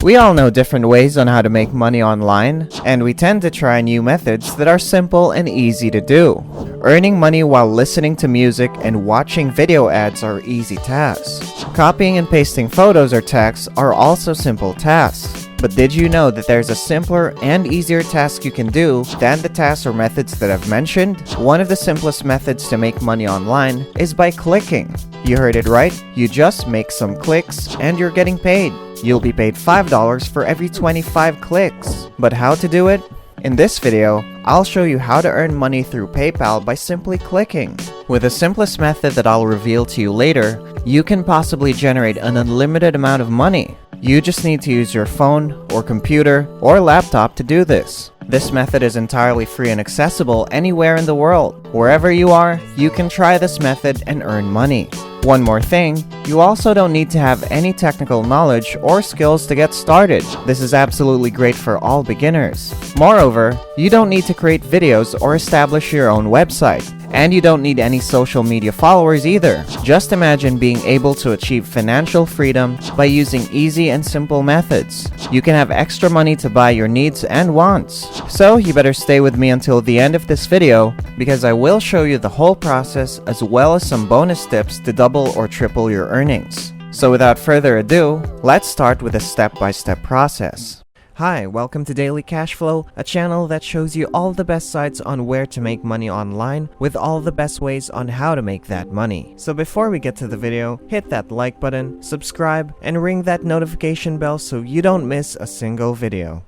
We all know different ways on how to make money online, and we tend to try new methods that are simple and easy to do. Earning money while listening to music and watching video ads are easy tasks. Copying and pasting photos or texts are also simple tasks. But did you know that there's a simpler and easier task you can do than the tasks or methods that I've mentioned? One of the simplest methods to make money online is by clicking. You heard it right, you just make some clicks and you're getting paid. You'll be paid $5 for every 25 clicks. But how to do it? In this video, I'll show you how to earn money through PayPal by simply clicking. With the simplest method that I'll reveal to you later, you can possibly generate an unlimited amount of money. You just need to use your phone or computer or laptop to do this. This method is entirely free and accessible anywhere in the world. Wherever you are, you can try this method and earn money. One more thing, you also don't need to have any technical knowledge or skills to get started. This is absolutely great for all beginners. Moreover, you don't need to create videos or establish your own website. And you don't need any social media followers either. Just imagine being able to achieve financial freedom by using easy and simple methods. You can have extra money to buy your needs and wants. So you better stay with me until the end of this video because I will show you the whole process as well as some bonus tips to double or triple your earnings. So without further ado, let's start with a step-by-step process. Hi, welcome to Daily Cashflow, a channel that shows you all the best sites on where to make money online with all the best ways on how to make that money. So before we get to the video, hit that like button, subscribe, and ring that notification bell so you don't miss a single video.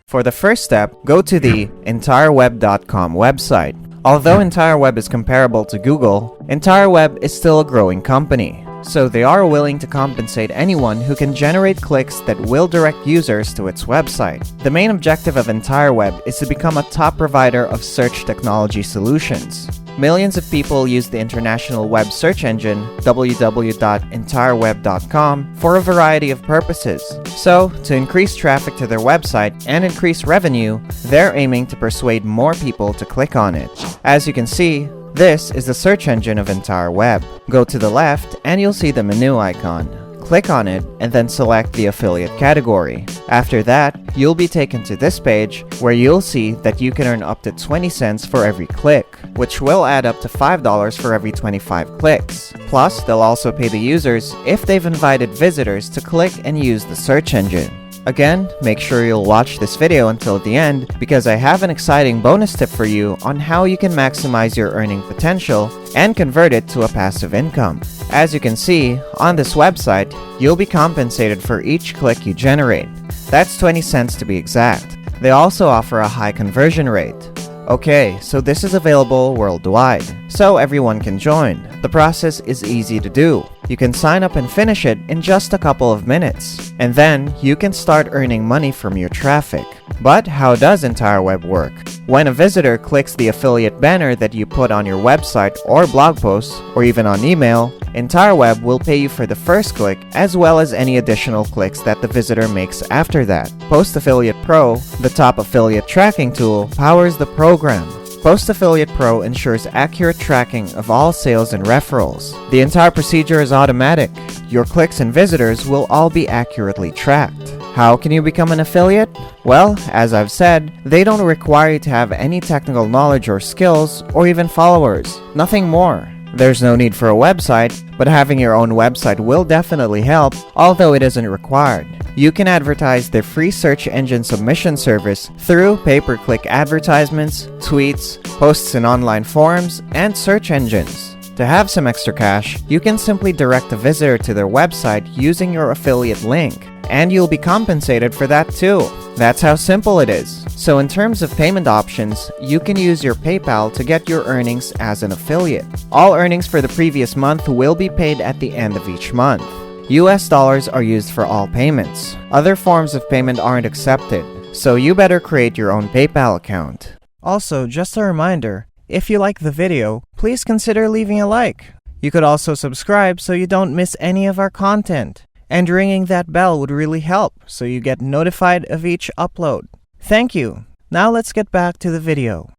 For the first step, go to the EntireWeb.com website. Although EntireWeb is comparable to Google, EntireWeb is still a growing company, so they are willing to compensate anyone who can generate clicks that will direct users to its website. The main objective of EntireWeb is to become a top provider of search technology solutions. Millions of people use the international web search engine www.entireweb.com for a variety of purposes. So, to increase traffic to their website and increase revenue, they're aiming to persuade more people to click on it. As you can see, this is the search engine of EntireWeb. Go to the left and you'll see the menu icon. Click on it and then select the affiliate category. After that, you'll be taken to this page where you'll see that you can earn up to 20 cents for every click, which will add up to $5 for every 25 clicks. Plus, they'll also pay the users if they've invited visitors to click and use the search engine. Again, make sure you'll watch this video until the end because I have an exciting bonus tip for you on how you can maximize your earning potential and convert it to a passive income. As you can see, on this website, you'll be compensated for each click you generate. That's 20 cents to be exact. They also offer a high conversion rate. Okay, so this is available worldwide, so everyone can join. The process is easy to do. You can sign up and finish it in just a couple of minutes, and then you can start earning money from your traffic. But how does EntireWeb work? When a visitor clicks the affiliate banner that you put on your website or blog post, or even on email, EntireWeb will pay you for the first click as well as any additional clicks that the visitor makes after that. Post Affiliate Pro, the top affiliate tracking tool, powers the program. Post Affiliate Pro ensures accurate tracking of all sales and referrals. The entire procedure is automatic. Your clicks and visitors will all be accurately tracked. How can you become an affiliate? Well, as I've said, they don't require you to have any technical knowledge or skills or even followers. Nothing more. There's no need for a website, but having your own website will definitely help, although it isn't required. You can advertise their free search engine submission service through pay-per-click advertisements, tweets, posts in online forums, and search engines. To have some extra cash, you can simply direct a visitor to their website using your affiliate link, and you'll be compensated for that too. That's how simple it is. So in terms of payment options, you can use your PayPal to get your earnings as an affiliate. All earnings for the previous month will be paid at the end of each month. US dollars are used for all payments. Other forms of payment aren't accepted, so you better create your own PayPal account. Also, just a reminder, if you like the video, please consider leaving a like. You could also subscribe so you don't miss any of our content. And ringing that bell would really help so you get notified of each upload. Thank you. Now let's get back to the video.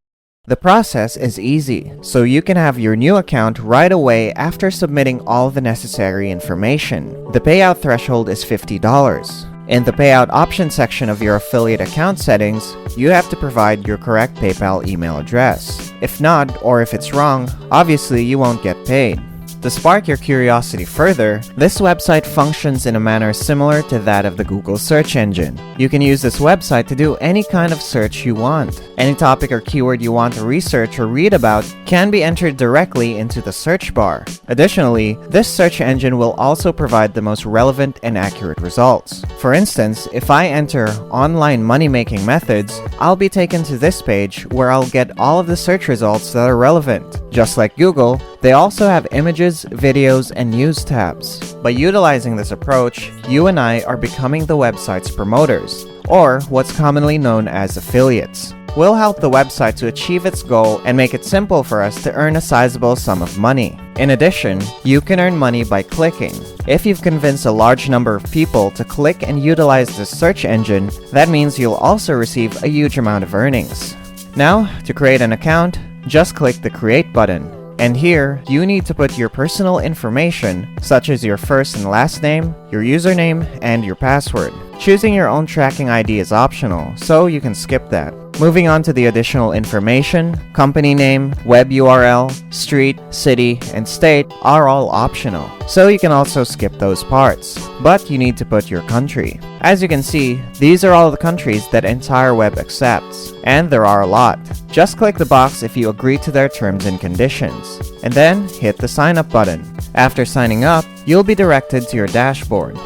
The process is easy, so you can have your new account right away after submitting all the necessary information. The payout threshold is $50. In the payout option section of your affiliate account settings, you have to provide your correct PayPal email address. If not, or if it's wrong, obviously you won't get paid. To spark your curiosity further, this website functions in a manner similar to that of the Google search engine. You can use this website to do any kind of search you want. Any topic or keyword you want to research or read about can be entered directly into the search bar. Additionally, this search engine will also provide the most relevant and accurate results. For instance, if I enter online money-making methods, I'll be taken to this page where I'll get all of the search results that are relevant. Just like Google, they also have images, videos, and news tabs. By utilizing this approach, you and I are becoming the website's promoters, or what's commonly known as affiliates. We'll help the website to achieve its goal and make it simple for us to earn a sizable sum of money. In addition, you can earn money by clicking. If you've convinced a large number of people to click and utilize this search engine, that means you'll also receive a huge amount of earnings. Now, to create an account, just click the Create button. And here, you need to put your personal information, such as your first and last name, your username, and your password. Choosing your own tracking ID is optional, so you can skip that. Moving on to the additional information, company name, web URL, street, city, and state are all optional, so you can also skip those parts. But you need to put your country. As you can see, these are all the countries that Entire Web accepts, and there are a lot. Just click the box if you agree to their terms and conditions, and then hit the sign up button. After signing up, you'll be directed to your dashboard.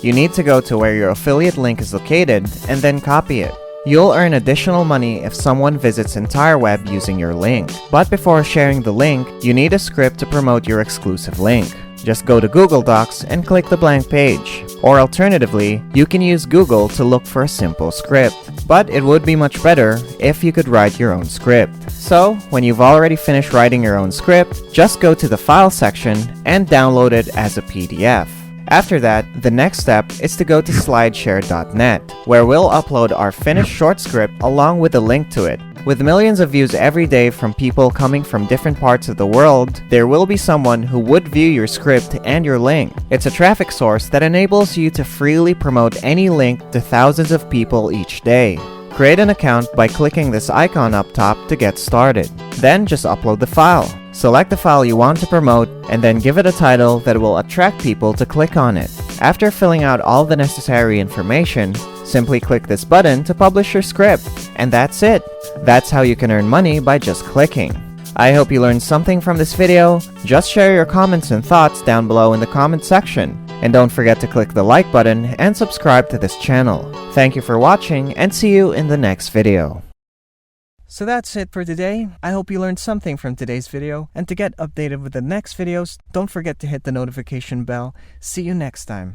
You need to go to where your affiliate link is located and then copy it. You'll earn additional money if someone visits Entire Web using your link. But before sharing the link, you need a script to promote your exclusive link. Just go to Google Docs and click the blank page. Or alternatively, you can use Google to look for a simple script. But it would be much better if you could write your own script. So, when you've already finished writing your own script, just go to the File section and download it as a PDF. After that, the next step is to go to slideshare.net, where we'll upload our finished short script along with a link to it. With millions of views every day from people coming from different parts of the world, there will be someone who would view your script and your link. It's a traffic source that enables you to freely promote any link to thousands of people each day. Create an account by clicking this icon up top to get started. Then just upload the file. Select the file you want to promote and then give it a title that will attract people to click on it. After filling out all the necessary information, simply click this button to publish your script. And that's it. That's how you can earn money by just clicking. I hope you learned something from this video. Just share your comments and thoughts down below in the comment section. And don't forget to click the like button and subscribe to this channel. Thank you for watching and see you in the next video. So that's it for today. I hope you learned something from today's video, and to get updated with the next videos, don't forget to hit the notification bell. See you next time.